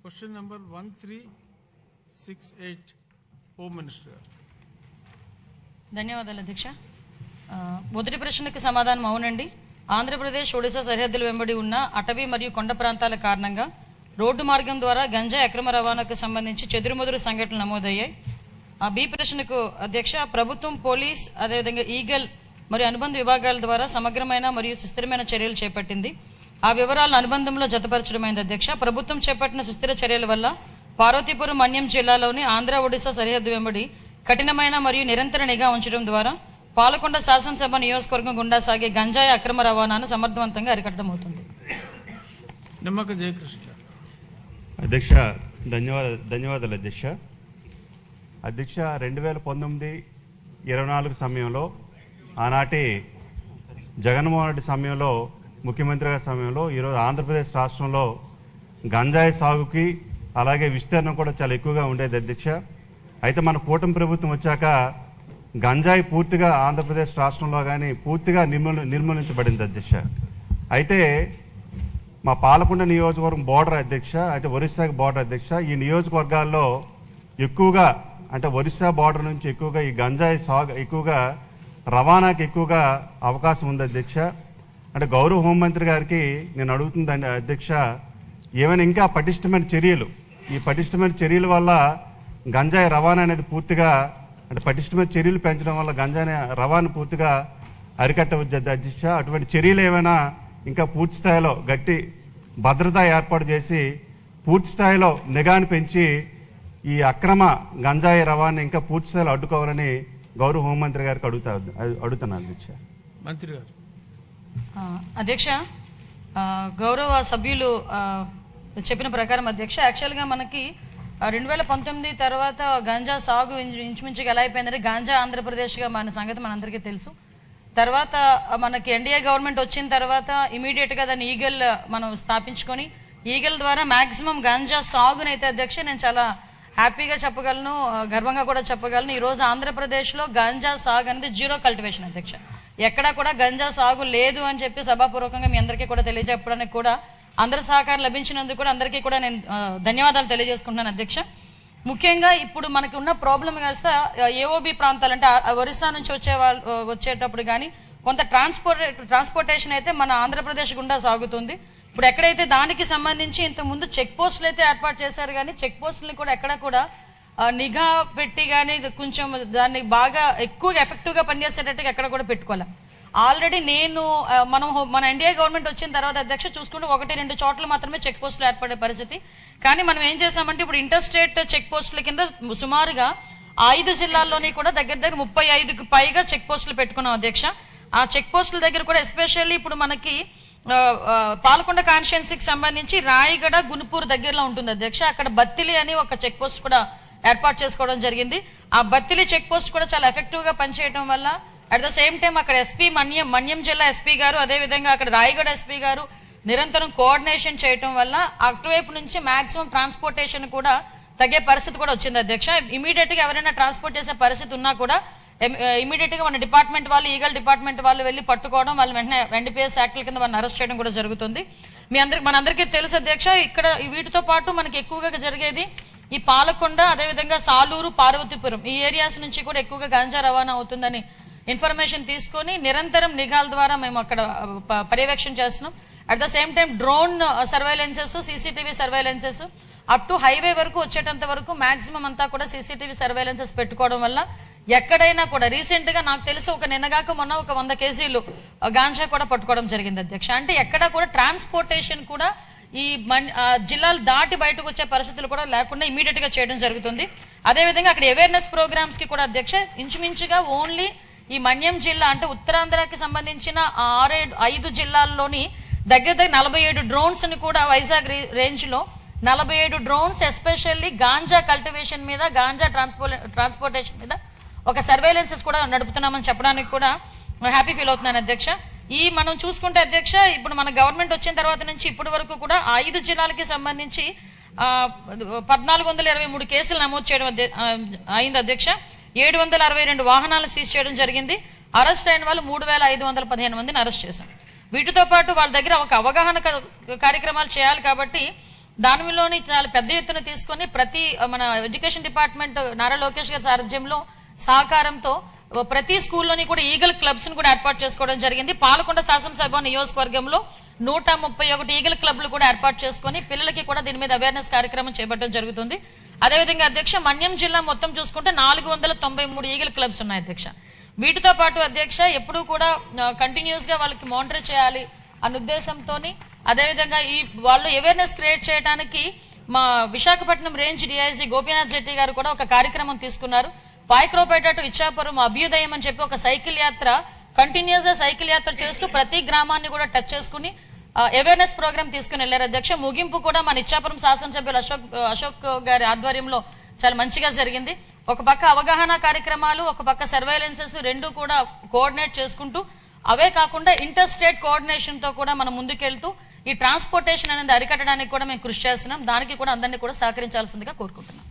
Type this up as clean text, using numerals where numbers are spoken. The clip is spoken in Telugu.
Question number 1368, Home Minister. ధన్యవాదాలు అధ్యక్ష. మొదటి ప్రశ్నకి సమాధానం అవునండి. ఆంధ్రప్రదేశ్ ఒడిశా సరిహద్దుల వెంబడి ఉన్న అటవీ మరియు కొండ ప్రాంతాల కారణంగా రోడ్డు మార్గం ద్వారా గంజాయి అక్రమ రవాణాకు సంబంధించి చెదురుమదురు సంఘటనలు నమోదయ్యాయి. బి ప్రశ్నకు అధ్యక్ష, ప్రభుత్వం, పోలీస్, అదేవిధంగా ఈగల్ మరియు అనుబంధ విభాగాల ద్వారా సమగ్రమైన మరియు సుస్థిరమైన చర్యలు చేపట్టింది. ఆ వివరాలను అనుబంధంలో జతపరచడమైంది అధ్యక్ష. ప్రభుత్వం చేపట్టిన సుస్థిర చర్యల వల్ల పార్వతీపురం, మన్యం జిల్లాలోని ఆంధ్ర ఒడిశా సరిహద్దు వెంబడి కఠినమైన మరియు నిరంతర నిఘా ఉంచడం ద్వారా పాలకొండ శాసనసభ నియోజకవర్గం గుండా సాగే గంజాయి అక్రమ రవాణాను సమర్థవంతంగా అరికట్టడం అవుతుంది. నిమ్మక జయకృష్ణ. అధ్యక్ష, ధన్యవాదాలు అధ్యక్ష. అధ్యక్ష, 2019-24 సమయంలో ఆనాటి జగన్మోహన్ రెడ్డి సమయంలో, ముఖ్యమంత్రి గారి సమయంలో, ఈరోజు ఆంధ్రప్రదేశ్ రాష్ట్రంలో గంజాయి సాగుకి అలాగే విస్తీర్ణం కూడా చాలా ఎక్కువగా ఉండేది అధ్యక్ష. అయితే మన కూటమి ప్రభుత్వం వచ్చాక గంజాయి పూర్తిగా ఆంధ్రప్రదేశ్ రాష్ట్రంలో కానీ పూర్తిగా నిర్మూలించబడింది అధ్యక్ష. అయితే మా పాలకొండ నియోజకవర్గం బోర్డర్ అధ్యక్ష, అంటే ఒరిస్సాకి బోర్డర్ అధ్యక్ష, ఈ నియోజకవర్గాల్లో ఎక్కువగా, అంటే ఒరిస్సా బోర్డర్ నుంచి ఎక్కువగా ఈ గంజాయి సాగు ఎక్కువగా రవాణాకి ఎక్కువగా అవకాశం ఉంది అధ్యక్ష. అంటే గౌరవ హోంమంత్రి గారికి నేను అడుగుతుందండి అధ్యక్ష, ఏమైనా ఇంకా పటిష్టమైన చర్యలు, ఈ పటిష్టమైన చర్యల వల్ల గంజాయి రవాణా అనేది పూర్తిగా, అంటే పటిష్టమైన చర్యలు పెంచడం వల్ల గంజాయి రవాణా పూర్తిగా అరికట్టవచ్చు అధ్యక్ష. అటువంటి చర్యలు ఏమైనా ఇంకా పూర్తి స్థాయిలో గట్టి భద్రత ఏర్పాటు చేసి పూర్తి స్థాయిలో నిఘాను పెంచి ఈ అక్రమ గంజాయి రవాణా ఇంకా పూర్తి స్థాయిలో అడ్డుకోవాలని గౌరవ హోంమంత్రి గారికి అడుగుతున్నాను అధ్యక్ష. మంత్రి గారు. అధ్యక్ష, గౌరవ సభ్యులు చెప్పిన ప్రకారం అధ్యక్ష, యాక్చువల్గా మనకి 2019 తర్వాత గంజా సాగు ఇంచుమించుగా ఎలా అయిపోయిందంటే గాంజా ఆంధ్రప్రదేశ్గా మన సంగతి మనందరికీ తెలుసు. తర్వాత మనకి ఎన్డీఏ గవర్నమెంట్ వచ్చిన తర్వాత ఇమీడియట్గా దాన్ని ఈగల్ మనం స్థాపించుకొని ఈగల్ ద్వారా మ్యాక్సిమం గంజా సాగునైతే అధ్యక్ష నేను చాలా హ్యాపీగా చెప్పగలను, గర్వంగా కూడా చెప్పగలను. ఈరోజు ఆంధ్రప్రదేశ్లో గంజా సాగు అనేది జీరో కల్టివేషన్ అధ్యక్ష. ఎక్కడా కూడా గంజా సాగు లేదు అని చెప్పి సభాపూర్వకంగా మీ అందరికీ కూడా తెలియజెప్పడానికి కూడా అందరి సహకారం లభించినందుకు కూడా అందరికీ కూడా నేను ధన్యవాదాలు తెలియజేసుకుంటున్నాను అధ్యక్ష. ముఖ్యంగా ఇప్పుడు మనకి ఉన్న ప్రాబ్లం కాస్త ఏఓబి ప్రాంతాలు, అంటే ఒరిస్సా నుంచి వచ్చేటప్పుడు కానీ కొంత ట్రాన్స్పోర్టేషన్ అయితే మన ఆంధ్రప్రదేశ్ గుండా సాగుతుంది. ఇప్పుడు ఎక్కడైతే దానికి సంబంధించి ఇంతకుముందు చెక్ పోస్టులు అయితే ఏర్పాటు చేశారు, కానీ చెక్ పోస్టులని కూడా ఎక్కడ కూడా నిఘా పెట్టి కానీ కొంచెం దాన్ని బాగా ఎక్కువగా ఎఫెక్టివ్గా పనిచేసేటట్టుగా ఎక్కడ కూడా పెట్టుకోవాలి. ఆల్రెడీ మన ఎన్డీఏ గవర్నమెంట్ వచ్చిన తర్వాత అధ్యక్ష చూసుకుంటే 1-2 చోట్ల మాత్రమే చెక్ పోస్టులు ఏర్పడే పరిస్థితి. కానీ మనం ఏం చేసామంటే ఇప్పుడు ఇంటర్ స్టేట్ చెక్ పోస్టుల కింద సుమారుగా 5 జిల్లాల్లోని కూడా దగ్గర 35కు పైగా చెక్ పోస్టులు పెట్టుకున్నాం అధ్యక్ష. ఆ చెక్ పోస్టుల దగ్గర కూడా ఎస్పెషల్లీ ఇప్పుడు మనకి పాలకొండ కాన్స్టిట్యుయెన్సీకి సంబంధించి రాయగడ, గునుపూర్ దగ్గరలో ఉంటుంది అధ్యక్ష. అక్కడ బత్తిలి అని ఒక చెక్ పోస్ట్ కూడా ఏర్పాటు చేసుకోవడం జరిగింది. ఆ బత్తిలి చెక్ పోస్ట్ కూడా చాలా ఎఫెక్టివ్గా పనిచేయడం వల్ల అట్ ద సేమ్ టైం అక్కడ ఎస్పీ మన్యం జిల్లా ఎస్పీ గారు, అదేవిధంగా అక్కడ రాయగడ ఎస్పీ గారు నిరంతరం కోఆర్డినేషన్ చేయటం వల్ల అటువైపు నుంచి మాక్సిమం ట్రాన్స్పోర్టేషన్ కూడా తగ్గే పరిస్థితి కూడా వచ్చింది అధ్యక్ష. ఇమీడియట్గా ఎవరైనా ట్రాన్స్పోర్ట్ చేసే పరిస్థితి ఉన్నా కూడా ఇమీడియట్గా మన డిపార్ట్మెంట్ వాళ్ళు, ఈగల్ డిపార్ట్మెంట్ వాళ్ళు వెళ్ళి పట్టుకోవడం, వాళ్ళు వెంటనే ఎన్డీపీఎస్ యాక్ట్ల కింద వాళ్ళని అరెస్ట్ చేయడం కూడా జరుగుతుంది. మనందరికీ తెలుసు అధ్యక్ష. ఇక్కడ వీటితో పాటు మనకి ఎక్కువగా జరిగేది ఈ పాలకొండ, అదేవిధంగా సాలూరు, పార్వతీపురం ఈ ఏరియాస్ నుంచి కూడా ఎక్కువగా గాంజా రవాణా అవుతుందని ఇన్ఫర్మేషన్ తీసుకొని నిరంతరం నిఘాల ద్వారా మేము అక్కడ పర్యవేక్షణ చేస్తున్నాం. At the same time drone surveillances, CCTV surveillances up to highway వరకు వచ్చేటంత వరకు మాక్సిమం అంతా కూడా సీసీటీవీ సర్వైలెన్సెస్ పెట్టుకోవడం వల్ల ఎక్కడైనా కూడా రీసెంట్గా నాకు తెలిసి నిన్నగాక మొన్న 100 కేజీలు గాంజా కూడా పట్టుకోవడం జరిగింది అధ్యక్ష. అంటే ఎక్కడ కూడా ట్రాన్స్పోర్టేషన్ కూడా ఈ జిల్లాలు దాటి బయటకు వచ్చే పరిస్థితులు కూడా లేకుండా ఇమీడియట్గా చేయడం జరుగుతుంది. అదేవిధంగా అక్కడ అవేర్నెస్ ప్రోగ్రామ్స్కి కూడా అధ్యక్ష ఇంచుమించుగా ఓన్లీ ఈ మన్యం జిల్లా, అంటే ఉత్తరాంధ్రకి సంబంధించిన 5 జిల్లాల్లోని దగ్గర 47 డ్రోన్స్ ని కూడా వైజాగ్ రేంజ్ లో 47 డ్రోన్స్ ఎస్పెషల్లీ గాంజా కల్టివేషన్ మీద, గాంజా ట్రాన్స్పోర్టేషన్ మీద ఒక సర్వేలెన్సెస్ కూడా నడుపుతున్నామని చెప్పడానికి కూడా హ్యాపీ ఫీల్ అవుతున్నాను అధ్యక్ష. మనం చూసుకుంటే అధ్యక్ష, ఇప్పుడు మన గవర్నమెంట్ వచ్చిన తర్వాత నుంచి ఇప్పటి వరకు కూడా 5 జిల్లాలకి సంబంధించి 1423 కేసులు నమోదు చేయడం అయింది అధ్యక్ష. 762 వాహనాలను సీజ్ చేయడం జరిగింది. అరెస్ట్ అయిన వాళ్ళు 3515 మందిని అరెస్ట్ చేశాం. వీటితో పాటు వాళ్ళ దగ్గర ఒక అవగాహన కార్యక్రమాలు చేయాలి కాబట్టి దానిలోని చాలా పెద్ద ఎత్తున తీసుకొని ప్రతి మన ఎడ్యుకేషన్ డిపార్ట్మెంట్ నారా లోకేష్ గారి సారథ్యంలో సహకారంతో ప్రతి స్కూల్లోని కూడా ఈగల్ క్లబ్స్ ను కూడా ఏర్పాటు చేసుకోవడం జరిగింది. పాలకొండ శాసనసభ నియోజకవర్గంలో 131 ఈగల్ క్లబ్లు కూడా ఏర్పాటు చేసుకుని పిల్లలకి కూడా దీని మీద అవేర్నెస్ కార్యక్రమం చేపట్టడం జరుగుతుంది. అదేవిధంగా అధ్యక్ష మన్యం జిల్లా మొత్తం చూసుకుంటే 493 ఈగల్ క్లబ్స్ ఉన్నాయి అధ్యక్ష. వీటితో పాటు అధ్యక్ష ఎప్పుడూ కూడా కంటిన్యూస్ గా వాళ్ళకి మానిటర్ చేయాలి అన్న ఉద్దేశంతో అదేవిధంగా ఈ వాళ్ళు అవేర్నెస్ క్రియేట్ చేయడానికి మా విశాఖపట్నం రేంజ్ డిఐజీ గోపీనాథ్ జెట్టి గారు కూడా ఒక కార్యక్రమం తీసుకున్నారు. పాయక్రోపేట టు ఇచ్చాపురం అభ్యుదయం అని చెప్పి ఒక సైకిల్ యాత్ర కంటిన్యూస్ గా సైకిల్ యాత్ర చేస్తూ ప్రతి గ్రామాన్ని కూడా టచ్ చేసుకుని అవేర్నెస్ ప్రోగ్రామ్ తీసుకుని వెళ్లారు అధ్యక్ష. ముగింపు కూడా మన ఇచ్చాపురం శాసనసభ్యులు అశోక్ గారి ఆధ్వర్యంలో చాలా మంచిగా జరిగింది. ఒక పక్క అవగాహన కార్యక్రమాలు, ఒక పక్క సర్వైలెన్సెస్ రెండు కూడా కోఆర్డినేట్ చేసుకుంటూ అవే కాకుండా ఇంటర్ స్టేట్ కోఆర్డినేషన్ తో కూడా మనం ముందుకెళ్తూ ఈ ట్రాన్స్పోర్టేషన్ అనేది అరికట్టడానికి కూడా మేము కృషి చేస్తున్నాం. దానికి కూడా అందరినీ కూడా సహకరించాల్సిందిగా కోరుకుంటున్నాం.